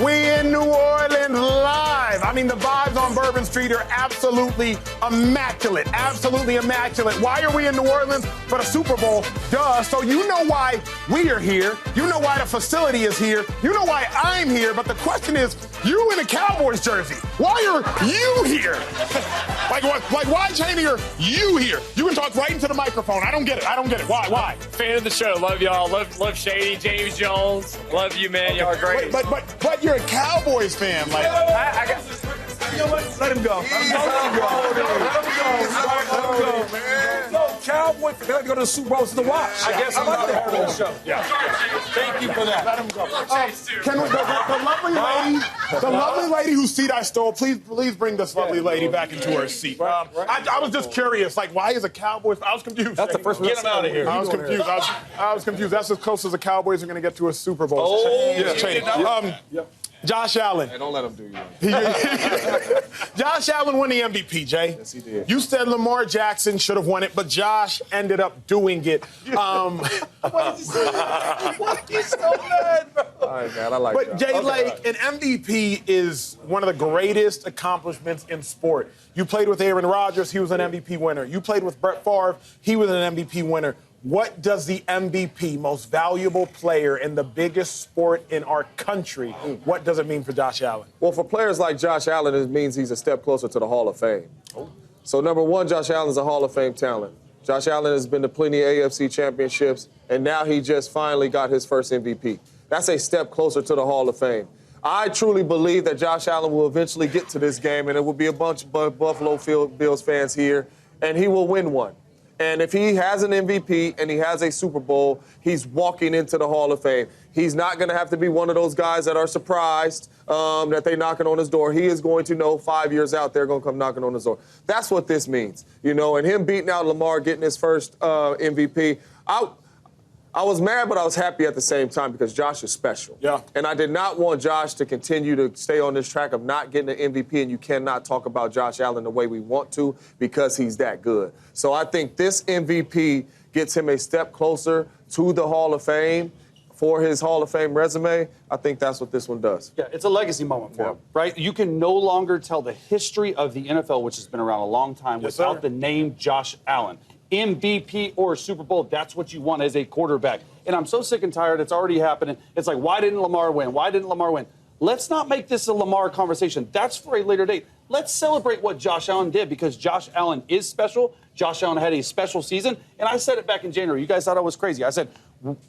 We in New Orleans live. I mean, the vibes on Bourbon Street are absolutely immaculate. Absolutely immaculate. Why are we in New Orleans for the Super Bowl? Duh. So you know why we are here. You know why the facility is here. You know why I'm here. But the question is, you in a Cowboys jersey. Why are you here? like why, Cheney, are you here? You can talk right into the microphone. I don't get it. Why? Fan of the show. Love y'all. Love Shady, James Jones. Love you, man. Y'all are great. But you're a Cowboys fan. Like, I got. You know what? Let him go. Let him go, man. No, Cowboys, they like to go to the Super Bowl to watch. I guess I'm like that whole show. Yeah. Thank you for that. Let him go. The lovely lady whose seat I stole, please bring this lovely lady back into her seat. I was just curious, like, why is a Cowboys? I was confused. That's the first one. Get him out of here. I was confused. I was confused. That's as close as the Cowboys are going to get to a Super Bowl. Oh, yeah, Cheney. Josh Allen. Hey, don't let him do you. Josh Allen won the MVP, Jay. Yes, he did. You said Lamar Jackson should have won it, but Josh ended up doing it. Why did you say that? Why are you so mad, bro? All right, man, I like But that. Jay, like, an MVP is one of the greatest accomplishments in sport. You played with Aaron Rodgers, he was an MVP winner. You played with Brett Favre, he was an MVP winner. What does the MVP, most valuable player in the biggest sport in our country, what does it mean for Josh Allen? Well, for players like Josh Allen, it means he's a step closer to the Hall of Fame. So, number one, Josh Allen's a Hall of Fame talent. Josh Allen has been to plenty of AFC championships, and now he just finally got his first MVP. That's a step closer to the Hall of Fame. I truly believe that Josh Allen will eventually get to this game, and it will be a bunch of Buffalo Bills fans here, and he will win one. And if he has an MVP and he has a Super Bowl, he's walking into the Hall of Fame. He's not going to have to be one of those guys that are surprised that they're knocking on his door. He is going to know 5 years out they're going to come knocking on his door. That's what this means, you know. And him beating out Lamar, getting his first MVP, I was mad, but I was happy at the same time because Josh is special. Yeah. And I did not want Josh to continue to stay on this track of not getting an MVP, and you cannot talk about Josh Allen the way we want to because he's that good. So I think this MVP gets him a step closer to the Hall of Fame. For his Hall of Fame resume, I think that's what this one does. Yeah, it's a legacy moment for him, right? You can no longer tell the history of the NFL, which has been around a long time, without the name Josh Allen. MVP or Super Bowl, that's what you want as a quarterback. And I'm so sick and tired, it's already happening. It's like, why didn't Lamar win? Why didn't Lamar win? Let's not make this a Lamar conversation. That's for a later date. Let's celebrate what Josh Allen did because Josh Allen is special. Josh Allen had a special season. And I said it back in January. You guys thought I was crazy. I said,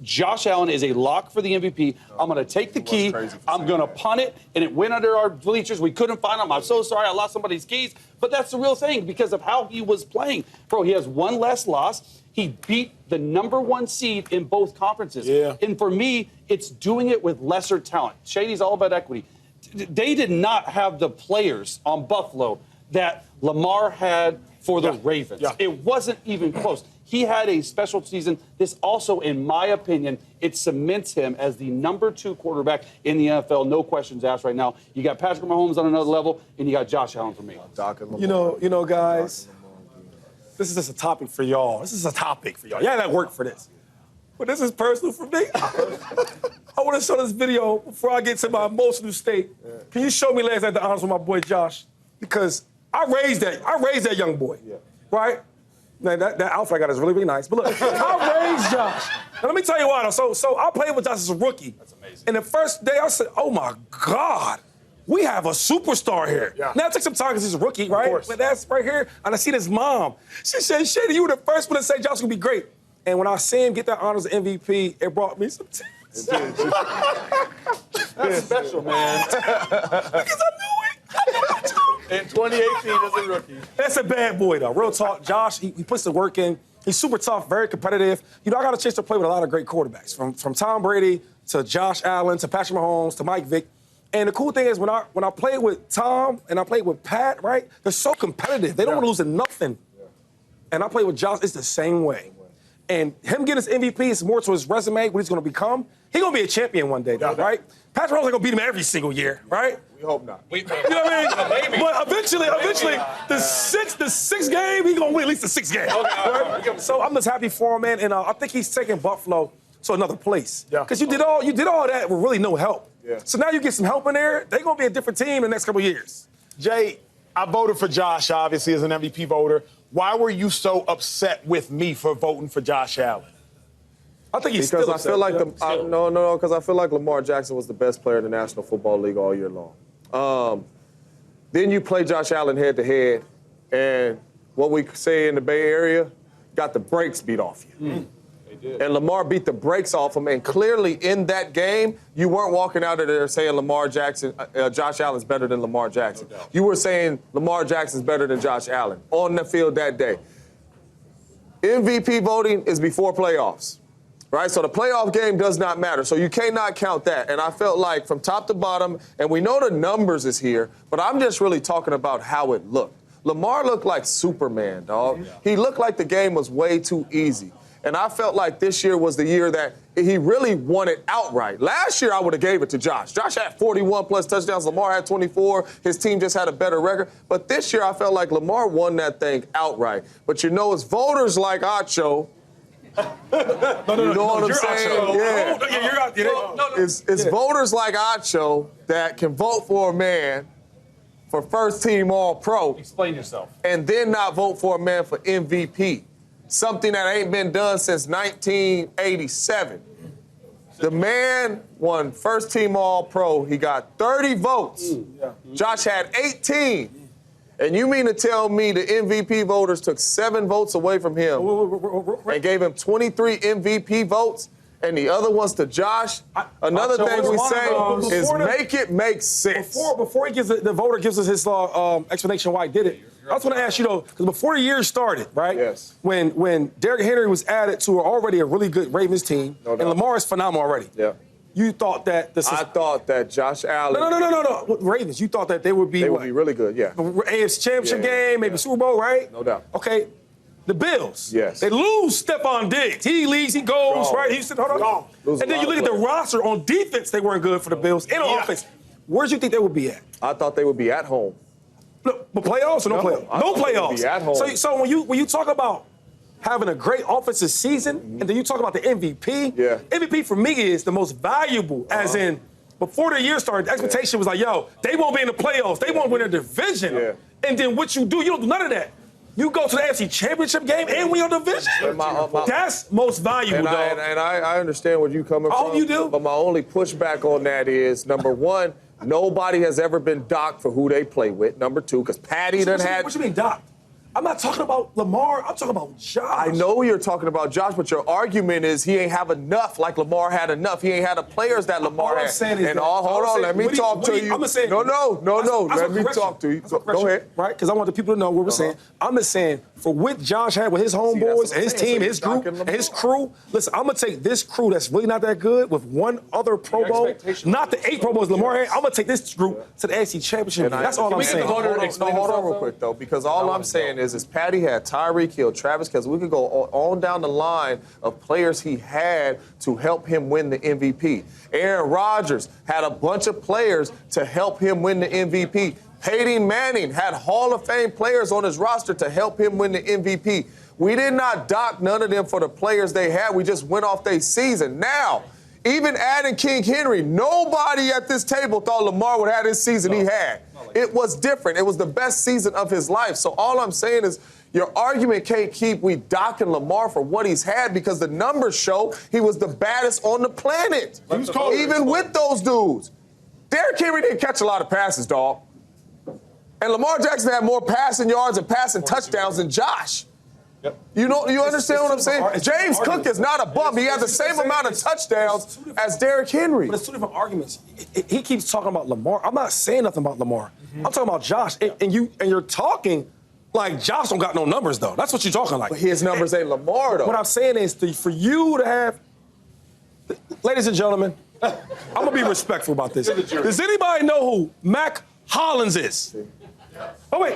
Josh Allen is a lock for the MVP. I'm going to take the key. I'm going to punt it, and it went under our bleachers. We couldn't find him. I'm so sorry I lost somebody's keys. But that's the real thing because of how he was playing. Bro, he has one less loss. He beat the #1 seed in both conferences. Yeah. And for me, it's doing it with lesser talent. Shady's all about equity. They did not have the players on Buffalo that Lamar had for the Ravens. Yeah. It wasn't even close. He had a special season. This also, in my opinion, it cements him as the #2 quarterback in the NFL. No questions asked right now. You got Patrick Mahomes on another level, and you got Josh Allen for me. You know, guys, this is just a topic for y'all. Y'all got to work for this. But this is personal for me. I want to show this video before I get to my emotional state. Can you show me last night the honors with my boy Josh? Because I raised that young boy, right? Now, that outfit I got is really, really nice. But look, I raised Josh. Now, let me tell you why, though. So I played with Josh as a rookie. That's amazing. And the first day, I said, oh, my God, we have a superstar here. Yeah. Now, it took some time because he's a rookie, right? Of course. But that's right here. And I see his mom. She said, Shady, you were the first one to say Josh would be great. And when I see him get that honors as MVP, it brought me some tears. That's special, man. Because I knew it. In 2018 as a rookie. That's a bad boy, though. Real talk. Josh, he puts the work in. He's super tough, very competitive. You know, I got a chance to play with a lot of great quarterbacks, from Tom Brady to Josh Allen to Patrick Mahomes to Mike Vick. And the cool thing is when I played with Tom and I played with Pat, right, they're so competitive. They don't want to lose to nothing. Yeah. And I played with Josh, it's the same way. And him getting his MVP is more to his resume, what he's going to become. He's going to be a champion one day, though, right? Patrick Mahomes ain't going to beat him every single year, right? We hope not. You know what I mean? But eventually, the sixth game, he's going to win at least the sixth game. Right? So I'm just happy for him, man. And I think he's taking Buffalo to another place. Because you did all that with really no help. Yeah. So now you get some help in there, they're going to be a different team in the next couple of years. Jay, I voted for Josh, obviously, as an MVP voter. Why were you so upset with me for voting for Josh Allen? I think he's Because still I feel like because I feel like Lamar Jackson was the best player in the National Football League all year long. Then you play Josh Allen head to head, and what we say in the Bay Area, got the brakes beat off you. And Lamar beat the brakes off him, and clearly in that game, you weren't walking out of there saying Josh Allen's better than Lamar Jackson. No doubt. You were saying Lamar Jackson's better than Josh Allen on the field that day. MVP voting is before playoffs, right? So the playoff game does not matter. So you cannot count that. And I felt like from top to bottom, and we know the numbers is here, but I'm just really talking about how it looked. Lamar looked like Superman, dog. Yeah. He looked like the game was way too easy. And I felt like this year was the year that he really won it outright. Last year, I would have gave it to Josh. Josh had 41-plus touchdowns. Lamar had 24. His team just had a better record. But this year, I felt like Lamar won that thing outright. But you know, it's voters like Acho. You know what I'm saying? Yeah. You're out there. It's voters like Acho that can vote for a man for first-team All-Pro. Explain yourself. And then not vote for a man for MVP. Something that ain't been done since 1987. The man won first-team All-Pro. He got 30 votes. Josh had 18. And you mean to tell me the MVP voters took 7 votes away from him and gave him 23 MVP votes? And the other ones to Josh. Another thing we say is make it make sense. Before he gives the voter gives us his explanation why he did it. I was going to ask you though, because before the year started, right? Yes. When Derrick Henry was added to already a really good Ravens team, and Lamar is phenomenal already. Yeah. You thought that I thought that Josh Allen. No. With Ravens, you thought that they would be really good, yeah. AFC Championship game, maybe Super Bowl, right? No doubt. Okay. The Bills. Yes. They lose Stephon Diggs. He leaves, he goes, right? He said, hold on. And then you look at the roster on defense, they weren't good for the Bills. And on offense, where do you think they would be at? I thought they would be at home. No, but playoffs or no playoffs? No playoffs. They would be at home. So when you talk about having a great offensive season, and then you talk about the MVP, MVP for me is the most valuable, as in before the year started, the expectation was like, yo, they won't be in the playoffs. They won't win a division. Yeah. And then what you do, you don't do none of that. You go to the AFC Championship game and win your division. That's most valuable, dog. And I understand where you're coming from. I hope you do. But my only pushback on that is, number one, nobody has ever been docked for who they play with. Number two, because Patty done had... What you mean docked? I'm not talking about Lamar. I'm talking about Josh. I know you're talking about Josh, but your argument is he ain't have enough like Lamar had enough. He ain't had the players that Lamar had. Hold on, let me talk to you. I'm saying, no. Let me talk to you. Go ahead. Right? Because I want the people to know what we're saying. I'm just saying, for what Josh had with his homeboys and his team, his group, and his crew, listen, I'm going to take this crew that's really not that good with one other Pro Bowl, not the 8 Pro Bowls Lamar had. I'm going to take this group to the AFC Championship. That's all I'm saying. Hold on real quick, though, because all I'm saying is Patty had Tyreek Hill, Travis Kelce. We could go on down the line of players he had to help him win the MVP. Aaron Rodgers had a bunch of players to help him win the MVP. Peyton Manning had Hall of Fame players on his roster to help him win the MVP. We did not dock none of them for the players they had. We just went off their season. Now, even adding King Henry, nobody at this table thought Lamar would have this season he had. It was different. It was the best season of his life. So all I'm saying is your argument can't keep we docking Lamar for what he's had because the numbers show he was the baddest on the planet. Even with those dudes. Derrick Henry didn't catch a lot of passes, dog. And Lamar Jackson had more passing yards and passing touchdowns than Josh. Yep. You understand what I'm saying? James Cook is not a bum. He has the same amount of touchdowns as Derrick Henry. But it's 2 different arguments. He keeps talking about Lamar. I'm not saying nothing about Lamar. I'm talking about Josh. And you're talking like Josh don't got no numbers, though. That's what you're talking like. But his numbers ain't Lamar, though. What I'm saying is for you to have, ladies and gentlemen, I'm going to be respectful about this. Does anybody know who Mac Hollins is? Oh, wait.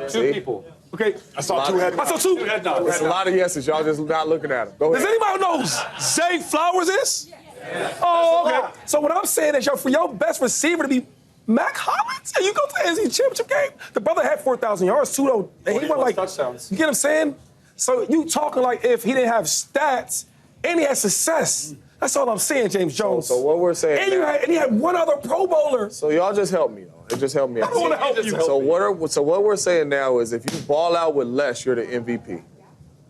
2 people. Okay. I saw 2 head nods. I saw 2. There's a lot of yeses. Y'all just not looking at him. Go ahead. Does anybody know who Zay Flowers is? Yeah. Oh, okay. So what I'm saying is, for your best receiver to be Mac Hollins, and you go to the AFC Championship game, the brother had 4,000 yards, too, though. And he went like touchdowns. You get what I'm saying? So you talking like if he didn't have stats and he had success. That's all I'm saying, James Jones. So what we're saying and now, he had one other Pro Bowler. So y'all just help me, though. It just helped me out. I don't want to help you. So what we're saying now is if you ball out with less, you're the MVP.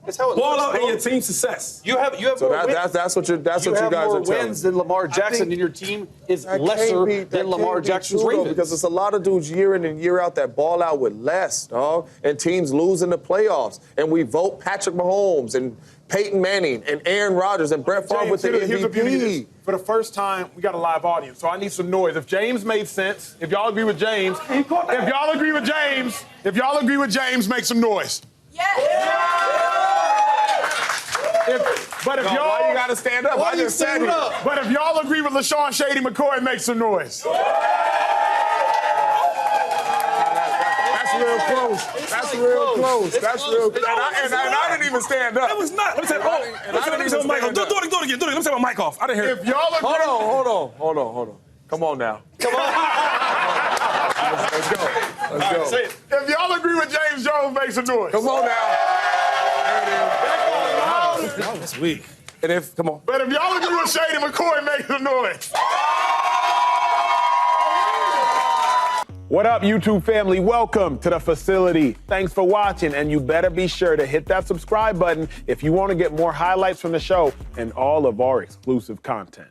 That's how it Ball looks, out bro. and your team success. You have So more wins. that's what you guys You have are more telling wins me. than Lamar Jackson, and your team is lesser than Lamar Jackson's Ravens. Because it's a lot of dudes year in and year out that ball out with less, dog, and teams lose in the playoffs. And we vote Patrick Mahomes and Peyton Manning and Aaron Rodgers and Brett Favre with the Here's the beauty of this. MVP. For the first time, we got a live audience, so I need some noise. If James made sense, if y'all agree with James, make some noise. But if y'all, Why you gotta stand up? I just said it. But if y'all agree with LeSean Shady McCoy, make some noise. That's real close. That's real close. And I didn't even stand up. That was not. Let me say, let me say my mic off. Do it again. Let me say my mic off. I didn't hear it. If y'all agree, Hold on. Come on now. Let's go. if y'all agree with James Jones, make some noise. Come on now. That's weak. And come on. But if y'all agree with Shady McCoy, make some noise. What up, YouTube family? Welcome to the facility. Thanks for watching, and you better be sure to hit that subscribe button if you want to get more highlights from the show and all of our exclusive content.